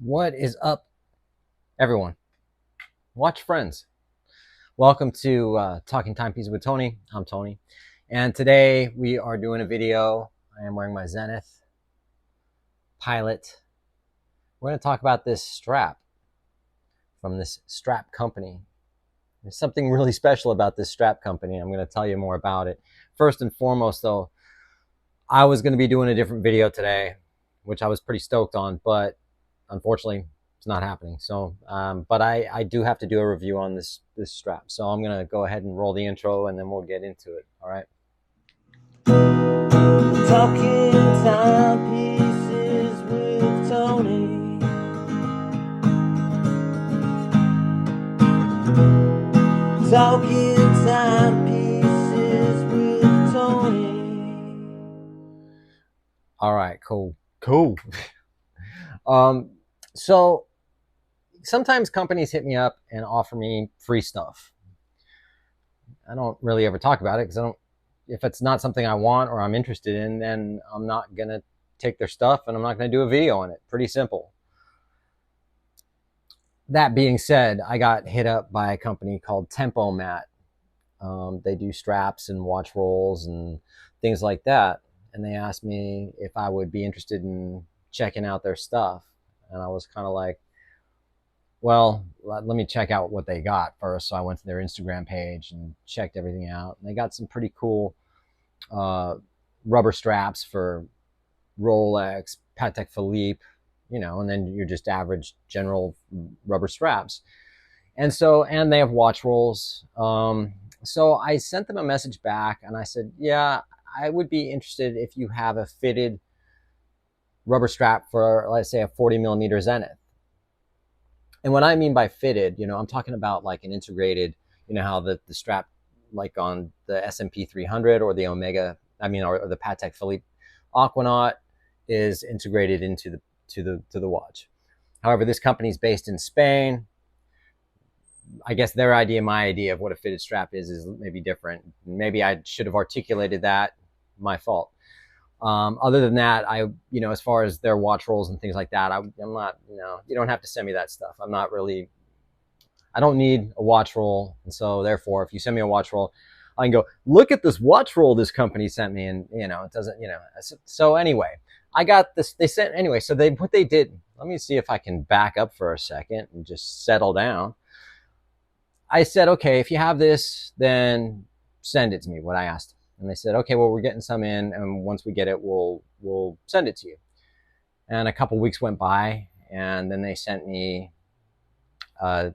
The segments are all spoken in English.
What is up, everyone? Watch friends. Welcome to Talking Timepieces with Tony. I'm Tony, and today we are doing a video. I am wearing my Zenith Pilot. We're going to talk about this strap from this strap company. There's something really special about this strap company. I'm going to tell you more about it. First and foremost, though, I was going to be doing a different video today, which I was pretty stoked on, but unfortunately, it's not happening. So, but I do have to do a review on this strap. So I'm gonna go ahead and roll the intro, and then we'll get into it. All right. Talking timepieces with Tony. Talking timepieces with Tony. All right. Cool. um, so sometimes companies hit me up and offer me free stuff. I don't really ever talk about it because I don't. If it's not something I want or I'm interested in, then I'm not gonna take their stuff and I'm not gonna do a video on it. Pretty simple. That being said, I got hit up by a company called Tempomat. They do straps and watch rolls and things like that. And they asked me if I would be interested in checking out their stuff. And I was kind of like, well, let me check out what they got first. So I went to their Instagram page and checked everything out. And they got some pretty cool uh, rubber straps for Rolex, Patek Philippe, and then your just average general rubber straps. And they have watch rolls. So I sent them a message back and I said, yeah, I would be interested if you have a fitted rubber strap for, let's say, a 40 millimeter Zenith. And what I mean by fitted, I'm talking about like an integrated, how the strap, like on the S&P 300 or the or the Patek Philippe Aquanaut is integrated into the watch. However, this company is based in Spain. I guess their idea, my idea of what a fitted strap is maybe different. Maybe I should have articulated that. My fault. Other than that, as far as their watch rolls and things like that, I'm not, you don't have to send me that stuff. I don't need a watch roll. And so therefore, if you send me a watch roll, I can go, look at this watch roll this company sent me. And, it doesn't, so anyway, I got this, so what they did, let me see if I can back up for a second and just settle down. I said, okay, if you have this, then send it to me, what I asked. And they said, okay, well, we're getting some in, and once we get it, we'll send it to you. And a couple weeks went by, and then they sent me a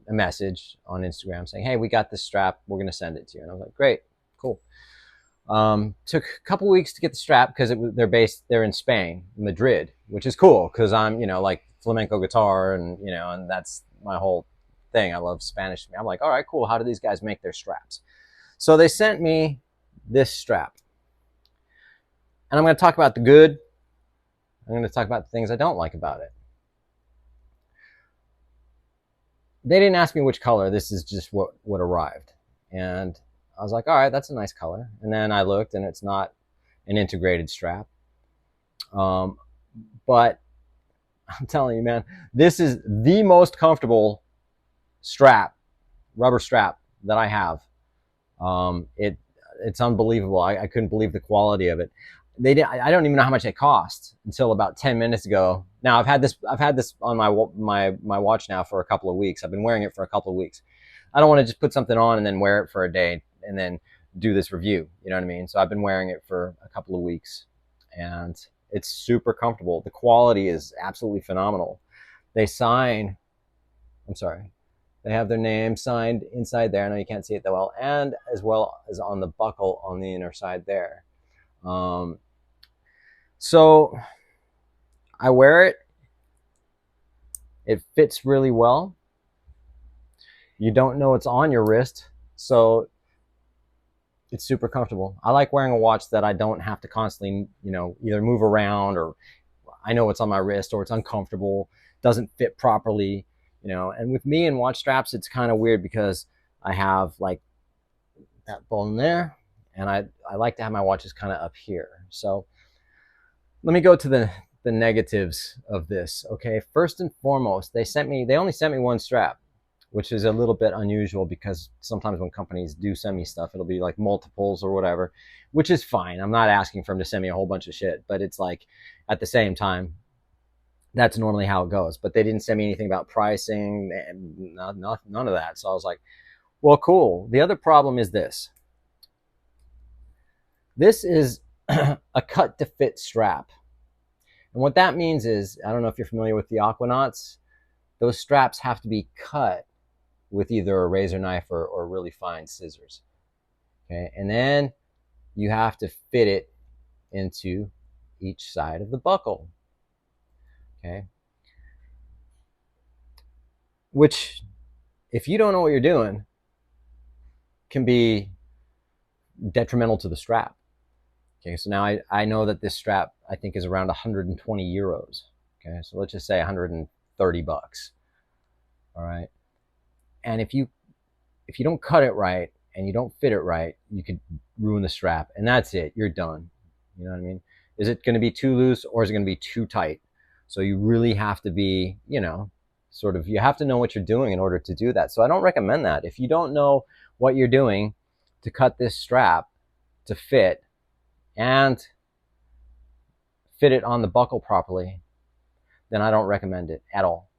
message on Instagram saying, hey, we got this strap, we're going to send it to you. And I was like, great, cool. Took a couple weeks to get the strap because they're in Spain, Madrid, which is cool because I'm, like flamenco guitar and that's my whole thing. I love Spanish. I'm like, all right, cool. How do these guys make their straps? So they sent me this strap. And I'm going to talk about the good. I'm going to talk about the things I don't like about it. They didn't ask me which color. This is just what arrived. And I was like, all right, that's a nice color. And then I looked, and it's not an integrated strap. But I'm telling you, man, this is the most comfortable rubber strap that I have. It's unbelievable. I couldn't believe the quality of it. I don't even know how much it cost until about 10 minutes ago. Now I've had this on my watch now for a couple of weeks. I've been wearing it for a couple of weeks. I don't want to just put something on and then wear it for a day and then do this review. You know what I mean? So I've been wearing it for a couple of weeks, and it's super comfortable. The quality is absolutely phenomenal. They sign. I'm sorry. They have their name signed inside there. I know you can't see it that well, and as well as on the buckle on the inner side there. So I wear it. It fits really well. You don't know it's on your wrist, so it's super comfortable. I like wearing a watch that I don't have to constantly, either move around, or I know it's on my wrist, or it's uncomfortable, doesn't fit properly, And with me and watch straps, it's kind of weird because I have like that bone there, and I like to have my watches kind of up here. So let me go to the negatives of this. Okay, first and foremost, they only sent me one strap, which is a little bit unusual because sometimes when companies do send me stuff, it'll be like multiples or whatever, which is fine. I'm not asking for them to send me a whole bunch of shit, but it's like at the same time, that's normally how it goes. But they didn't send me anything about pricing, and none of that. So I was like, well, cool. The other problem is this. This is a cut to fit strap. And what that means is, I don't know if you're familiar with the Aquanauts, those straps have to be cut with either a razor knife or really fine scissors. Okay, and then you have to fit it into each side of the buckle. Okay, which, if you don't know what you're doing, can be detrimental to the strap. Okay, so now I know that this strap I think is around 120 euros. Okay, so let's just say 130 bucks. All right, and if you don't cut it right and you don't fit it right, you could ruin the strap, and that's it. You're done. You know what I mean? Is it going to be too loose or is it going to be too tight? So you really have to be, sort of, you have to know what you're doing in order to do that. So I don't recommend that. If you don't know what you're doing to cut this strap to fit and fit it on the buckle properly, then I don't recommend it at all.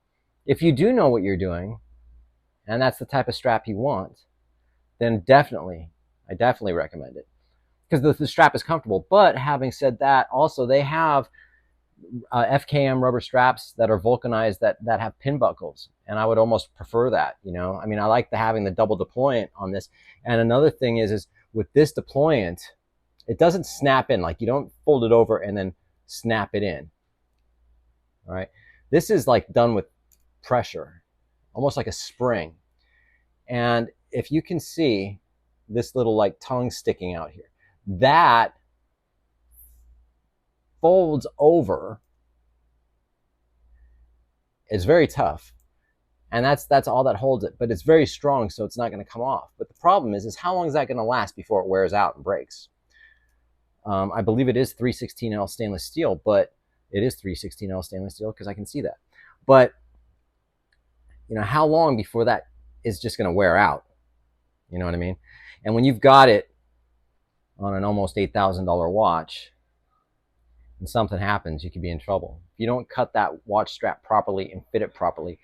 If you do know what you're doing and that's the type of strap you want, then I definitely recommend it because the strap is comfortable. But having said that, also they have FKM rubber straps that are vulcanized that have pin buckles, and I would almost prefer that. I mean, I like having the double deployant on this. And another thing is with this deployant, it doesn't snap in. Like, you don't fold it over and then snap it in. All right, this is like done with pressure, almost like a spring. And if you can see this little like tongue sticking out here, that folds over. It's very tough, and that's all that holds it, but it's very strong, so it's not going to come off. But the problem is how long is that going to last before it wears out and breaks? I believe it is 316L stainless steel, but it is 316L stainless steel because I can see that. But how long before that is just going to wear out? You know what I mean? And when you've got it on an almost $8,000 watch and something happens, you could be in trouble. If you don't cut that watch strap properly and fit it properly,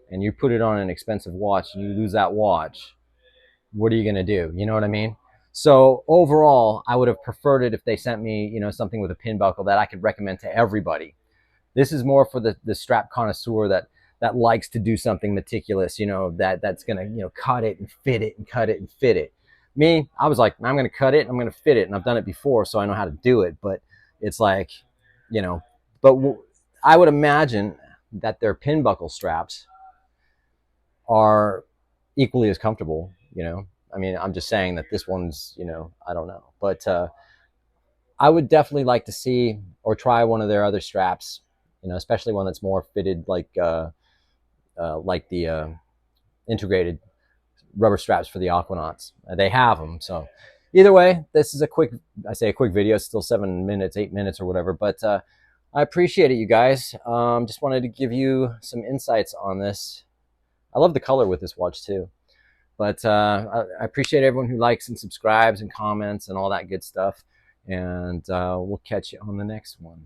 and you put it on an expensive watch and you lose that watch, what are you going to do? You know what I mean? So overall, I would have preferred it if they sent me, something with a pin buckle that I could recommend to everybody. This is more for the strap connoisseur that likes to do something meticulous, that's going to, cut it and fit it and cut it and fit it. Me, I was like, I'm going to cut it and I'm going to fit it, and I've done it before, so I know how to do it. But it's like, but I would imagine that their pin buckle straps are equally as comfortable. I mean, I'm just saying that this one's, I don't know, but I would definitely like to see or try one of their other straps, especially one that's more fitted like the integrated rubber straps for the Aquanauts. They have them. So either way, this is a quick video. It's still 7 minutes, 8 minutes or whatever, but I appreciate it, you guys. Just wanted to give you some insights on this. I love the color with this watch too. But I appreciate everyone who likes and subscribes and comments and all that good stuff. And we'll catch you on the next one.